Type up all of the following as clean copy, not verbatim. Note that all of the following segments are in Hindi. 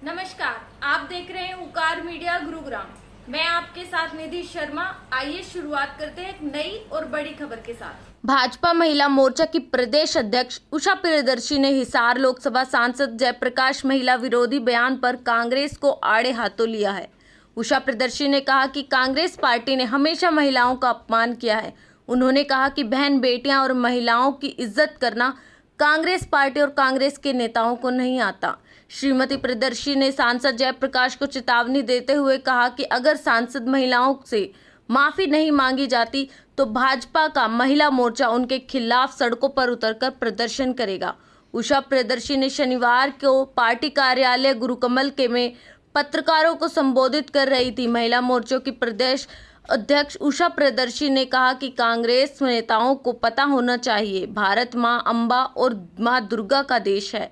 नमस्कार, आप देख रहे हैं उकार मीडिया गुरुग्राम। मैं आपके साथ निधि शर्मा। आइए शुरुआत करते हैं एक नई और बड़ी खबर के साथ। भाजपा महिला मोर्चा की प्रदेश अध्यक्ष उषा प्रियदर्शी ने हिसार लोकसभा सांसद जयप्रकाश महिला विरोधी बयान पर कांग्रेस को आड़े हाथों लिया है। उषा प्रियदर्शी ने कहा कि कांग्रेस पार्टी ने हमेशा महिलाओं का अपमान किया है। उन्होंने कहा कि बहन बेटियां और महिलाओं की इज्जत करना कांग्रेस पार्टी और कांग्रेस के नेताओं को नहीं आता। श्रीमती प्रियदर्शी ने सांसद जयप्रकाश को चेतावनी देते हुए कहा कि अगर सांसद महिलाओं से माफी नहीं मांगी जाती तो भाजपा का महिला मोर्चा उनके खिलाफ सड़कों पर उतरकर प्रदर्शन करेगा। उषा प्रियदर्शी ने शनिवार को पार्टी कार्यालय गुरुकमल के में पत्रकारों को संबोधित कर रही थी। महिला मोर्चों की प्रदेश अध्यक्ष उषा प्रियदर्शी ने कहा कि कांग्रेस नेताओं को पता होना चाहिए, भारत मां अम्बा और मां दुर्गा का देश है।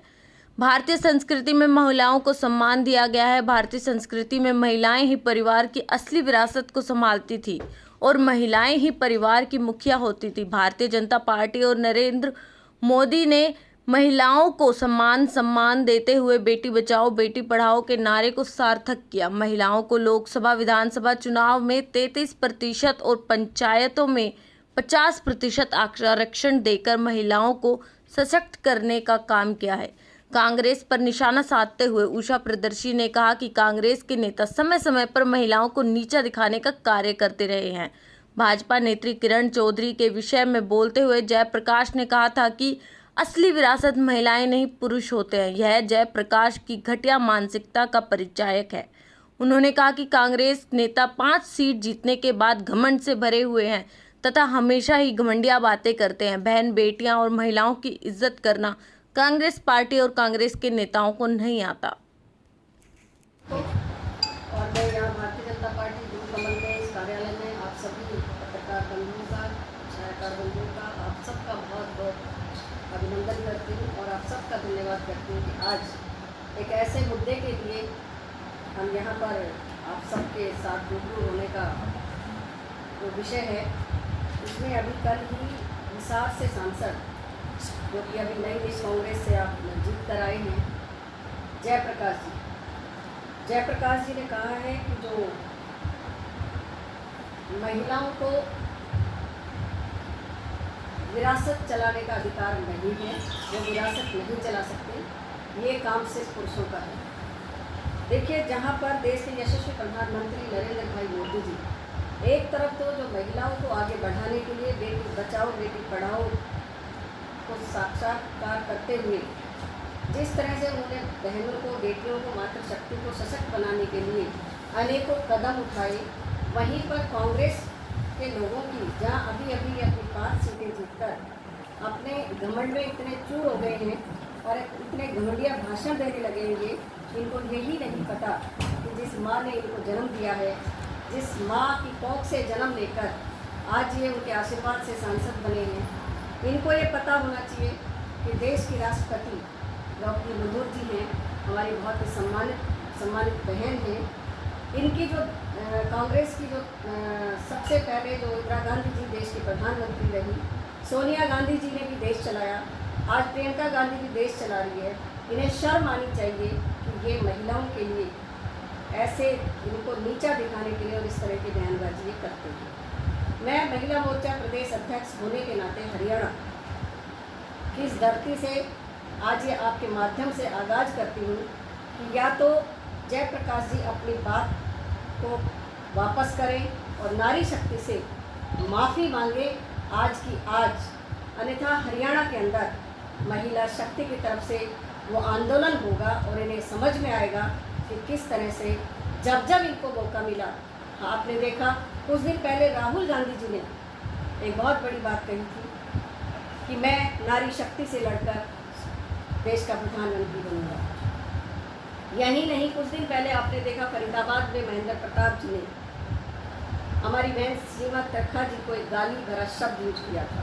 भारतीय संस्कृति में महिलाओं को सम्मान दिया गया है। भारतीय संस्कृति में महिलाएं ही परिवार की असली विरासत को संभालती थी और महिलाएं ही परिवार की मुखिया होती थी। भारतीय जनता पार्टी और नरेंद्र मोदी ने महिलाओं को सम्मान देते हुए बेटी बचाओ बेटी पढ़ाओ के नारे को सार्थक किया। महिलाओं को लोकसभा विधानसभा चुनाव में 33% और पंचायतों में 50% आरक्षण देकर महिलाओं को सशक्त करने का काम किया है। कांग्रेस पर निशाना साधते हुए उषा प्रियदर्शी ने कहा कि कांग्रेस के नेता समय समय पर महिलाओं को नीचा दिखाने का कार्य करते रहे हैं। भाजपा नेत्री किरण चौधरी के विषय में बोलते हुए जयप्रकाश ने कहा था कि असली विरासत महिलाएं नहीं पुरुष होते हैं। यह जयप्रकाश की घटिया मानसिकता का परिचायक है। उन्होंने कहा कि कांग्रेस नेता 5 सीट जीतने के बाद घमंड से भरे हुए हैं तथा हमेशा ही घमंडिया बातें करते हैं। बहन बेटियां और महिलाओं की इज्जत करना कांग्रेस पार्टी और कांग्रेस के नेताओं को नहीं आता। और मैं यहाँ भारतीय जनता पार्टी गुरुकमल में इस कार्यालय में आप सभी पत्रकार बंधुओं का, छायाकार बंधुओं का, आप सबका बहुत बहुत अभिनंदन करती हूँ और आप सबका धन्यवाद करती हूँ कि आज एक ऐसे मुद्दे के लिए हम यहाँ पर आप सबके साथ रूबरू होने का जो विषय है उसमें अभी कल ही हिसार से सांसद जो कि अभी नई कांग्रेस से आप जीत कर आए हैं जयप्रकाश जी ने कहा है कि जो महिलाओं को विरासत चलाने का अधिकार नहीं है, वो विरासत नहीं चला सकते, ये काम सिर्फ पुरुषों का है। देखिए, जहाँ पर देश के यशस्वी प्रधानमंत्री नरेंद्र भाई मोदी जी एक तरफ तो जो महिलाओं को आगे बढ़ाने के लिए बेटी बचाओ बेटी पढ़ाओ को साक्षात्कार करते हुए जिस तरह से उन्होंने बहनों को, बेटियों को, मातृशक्ति को सशक्त बनाने के लिए अनेकों कदम उठाए, वहीं पर कांग्रेस के लोगों की जहां अभी अभी अपनी 5 सीटें जीतकर अपने घमंड में इतने चूर हो गए हैं और इतने घमंडिया भाषण देने लगे हैं, इनको यही नहीं पता कि जिस माँ ने इनको जन्म दिया है, जिस माँ की कोख से जन्म लेकर आज ये उनके आशीर्वाद से सांसद बने हैं, इनको ये पता होना चाहिए कि देश की राष्ट्रपति द्रौपदी मुर्मू जी हैं, हमारी बहुत ही सम्मानित बहन हैं। इनकी जो कांग्रेस की जो सबसे पहले जो इंदिरा गांधी जी देश की प्रधानमंत्री रही, सोनिया गांधी जी ने भी देश चलाया, आज प्रियंका गांधी भी देश चला रही है। इन्हें शर्म आनी चाहिए कि ये महिलाओं के लिए ऐसे इनको नीचा दिखाने के लिए और इस तरह की बयानबाजी करते हैं। मैं महिला मोर्चा प्रदेश अध्यक्ष होने के नाते हरियाणा की इस धरती से आज ये आपके माध्यम से आगाज करती हूँ कि या तो जयप्रकाश जी अपनी बात को वापस करें और नारी शक्ति से माफ़ी मांगे आज की आज, अन्यथा हरियाणा के अंदर महिला शक्ति की तरफ से वो आंदोलन होगा और इन्हें समझ में आएगा कि किस तरह से जब इनको मौका मिला। आपने देखा कुछ दिन पहले राहुल गांधी जी ने एक बहुत बड़ी बात कही थी कि मैं नारी शक्ति से लड़कर देश का प्रधानमंत्री बनूंगा। यही नहीं, कुछ दिन पहले आपने देखा फरीदाबाद में महेंद्र प्रताप जी ने हमारी बहन सीमा त्रिखा जी को एक गाली भरा शब्द यूज किया था।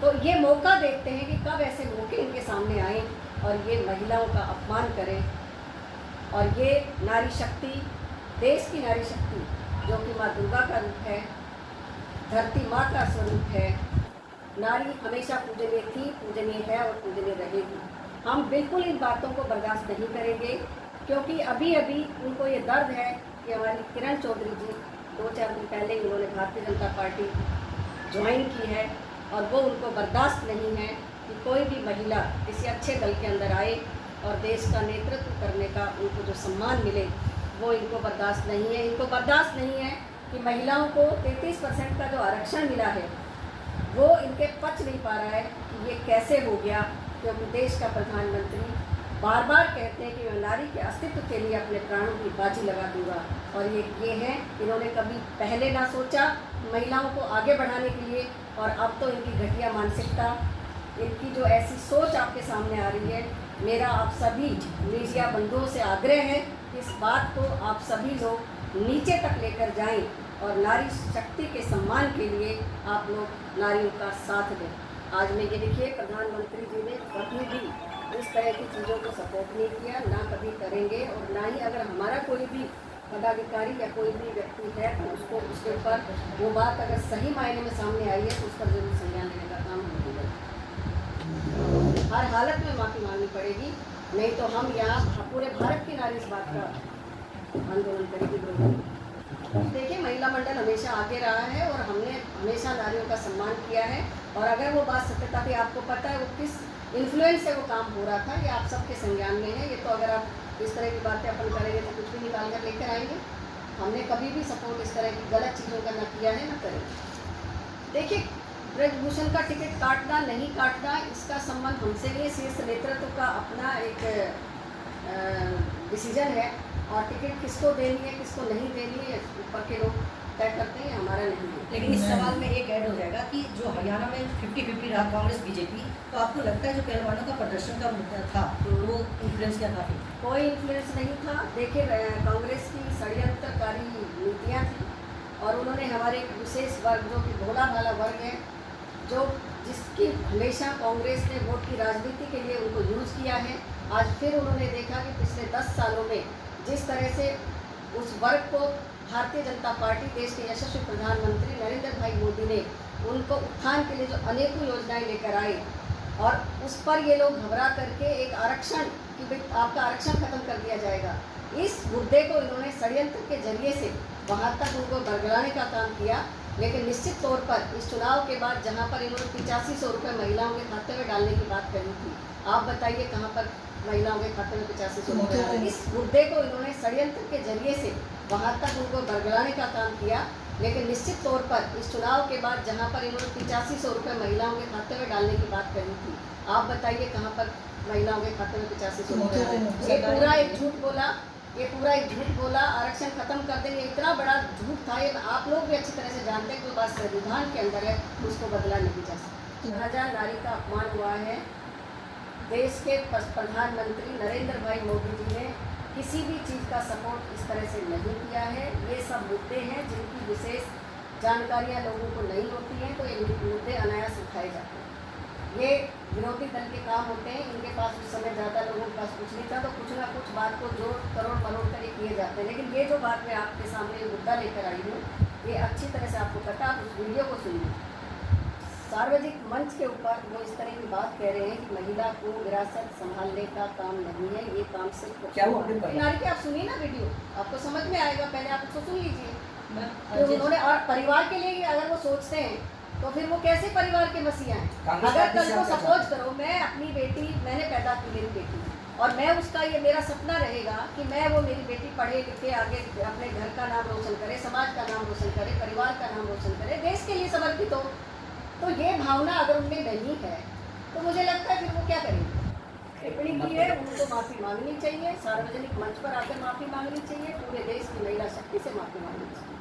तो ये मौका देखते हैं कि कब ऐसे मौके इनके सामने आए और ये महिलाओं का अपमान करें। और ये नारी शक्ति, देश की नारी शक्ति जो कि माँ दुर्गा का रूप है, धरती माँ का स्वरूप है, नारी हमेशा पूजनीय थी, पूजनीय है और पूजनीय रहेगी। हम बिल्कुल इन बातों को बर्दाश्त नहीं करेंगे क्योंकि अभी अभी उनको ये दर्द है कि हमारी किरण चौधरी जी 2-4 दिन पहले उन्होंने भारतीय जनता पार्टी ज्वाइन की है और वो उनको बर्दाश्त नहीं है कि कोई भी महिला किसी अच्छे दल के अंदर आए और देश का नेतृत्व करने का उनको जो सम्मान मिले वो इनको बर्दाश्त नहीं है। इनको बर्दाश्त नहीं है कि महिलाओं को 33% का जो आरक्षण मिला है वो इनके पच नहीं पा रहा है कि ये कैसे हो गया, क्योंकि देश का प्रधानमंत्री बार बार कहते हैं कि मैं नारी के अस्तित्व के लिए अपने प्राणों की बाजी लगा दूंगा, और ये है इन्होंने कभी पहले ना सोचा महिलाओं को आगे बढ़ाने के लिए, और अब तो इनकी घटिया मानसिकता, इनकी जो ऐसी सोच आपके सामने आ रही है। मेरा आप सभी मीडिया बंधुओं से आग्रह है कि इस बात को आप सभी लोग नीचे तक लेकर जाएं और नारी शक्ति के सम्मान के लिए आप लोग नारियों का साथ दें। आज में ये देखिए प्रधानमंत्री जी ने कभी भी इस तरह की चीज़ों को सपोर्ट नहीं किया, ना कभी करेंगे, और ना ही अगर हमारा कोई भी पदाधिकारी या कोई भी व्यक्ति है तो उसको उसके ऊपर वो बात अगर सही मायने में सामने आई है तो उस पर जरूर संज्ञान लेने का काम होगा। हर हालत में माफ़ी मांगनी पड़ेगी, नहीं तो हम यहाँ पूरे भारत की नारी इस बात का आंदोलन करेगी। देखिए महिला मंडल हमेशा आगे रहा है और हमने हमेशा नारियों का सम्मान किया है, और अगर वो बात सत्यता भी आपको पता है वो किस इन्फ्लुएंस से वो काम हो रहा था, ये आप सबके संज्ञान में है। ये तो अगर आप इस तरह की बातें अपन करेंगे तो कुछ भी निकाल कर लेकर आएंगे। हमने कभी भी सपोर्ट इस तरह की गलत चीज़ों का न किया है न करेंगे। देखिए ब्रजभूषण का टिकट काटना नहीं काटना इसका संबंध हमसे नहीं, शीर्ष नेतृत्व का अपना एक डिसीजन है, और टिकट किसको देनी है किसको नहीं देनी है ऊपर के लोग तय करते हैं, हमारा नहीं है। लेकिन इस सवाल में एक ऐड हो जाएगा कि जो हरियाणा में 50-50 रहा कांग्रेस बीजेपी, तो आपको लगता है जो पहलवानों का प्रदर्शन का मुद्दा था वो इन्फ्लुएंस क्या काफ़ी? कोई इन्फ्लुएंस नहीं था। देखिए कांग्रेस की षड्यंत्रकारी नीतियाँ थी, और उन्होंने हमारे एक विशेष वर्ग जो कि भोला भाला वर्ग है, जो जिसकी हमेशा कांग्रेस ने वोट की राजनीति के लिए उनको यूज़ किया है, आज फिर उन्होंने देखा कि पिछले 10 सालों में जिस तरह से उस वर्ग को भारतीय जनता पार्टी, देश के यशस्वी प्रधानमंत्री नरेंद्र भाई मोदी ने उनको उत्थान के लिए जो अनेकों योजनाएं लेकर आए, और उस पर ये लोग घबरा करके एक आरक्षण कि आपका आरक्षण खत्म कर दिया जाएगा, इस मुद्दे को इन्होंने षड्यंत्र के जरिए से वहाँ तक उनको बरगलाने का काम किया। लेकिन निश्चित तौर पर इस चुनाव के बाद जहाँ पर इन्होंने 8500 रुपये महिलाओं के खाते में डालने की बात करी थी, आप बताइए कहाँ पर महिलाओं के खाते में 8500 रुपये डाले? इस मुद्दे को इन्होंने षड्यंत्र के जरिए से वहाँ तक उनको बरगलाने का काम किया। लेकिन निश्चित तौर पर इस चुनाव के बाद जहाँ पर इन्होंने 8500 रुपये महिलाओं के खाते में डालने की बात करी थी, आप बताइए कहाँ पर महिलाओं के खाते में 8500 रुपये डाले? ये पूरा एक झूठ बोला, ये पूरा एक झूठ बोला, आरक्षण खत्म कर देंगे, इतना बड़ा झूठ था। ये आप लोग भी अच्छी तरह से जानते हैं कि बात संविधान के अंदर है, उसको बदला नहीं जा सकता। 1000 नारी का अपमान हुआ है। देश के प्रधानमंत्री नरेंद्र भाई मोदी जी ने किसी भी चीज़ का सपोर्ट इस तरह से नहीं किया है। ये सब मुद्दे हैं जिनकी विशेष जानकारियाँ लोगों को नहीं होती हैं, तो ये मुद्दे अनायास उठाए जाते हैं। ये विरोधी दल के काम होते हैं, इनके पास उस समय ज़्यादा लोगों के पास कुछ नहीं था, तो कुछ ना कुछ बात को जोड़ करोड़ मरोड़ कर किए जाते हैं। लेकिन ये जो बात मैं आपके सामने ये मुद्दा लेकर आई हूँ, ये अच्छी तरह से आपको पता, आप उस वीडियो को सुनिए। सार्वजनिक मंच के ऊपर वो इस तरह की बात कह रहे हैं कि महिला को विरासत संभालने का काम नहीं है, ये काम सिर्फ क्या वो अपने नारी के। आप सुनिए ना वीडियो, आपको समझ में आएगा, पहले आप उसको सुन लीजिए। तो उन्होंने, और परिवार के लिए अगर वो सोचते हैं तो फिर वो कैसे परिवार के मसीहा हैं? अगर कल को सपोज करो मैं अपनी बेटी, मैंने पैदा की मेरी बेटी, और मैं उसका, ये मेरा सपना रहेगा कि मैं वो मेरी बेटी पढ़े लिखे आगे अपने घर का नाम रोशन करे, समाज का नाम रोशन करे, परिवार का नाम रोशन करे, देश के लिए समर्पित हो। तो ये भावना अगर उनमें नहीं है तो मुझे लगता है फिर वो क्या करेंगे? टिप्पणी की है, उनको माफ़ी मांगनी चाहिए, सार्वजनिक मंच पर आकर माफ़ी मांगनी चाहिए, पूरे देश की महिला शक्ति से माफ़ी मांगनी चाहिए।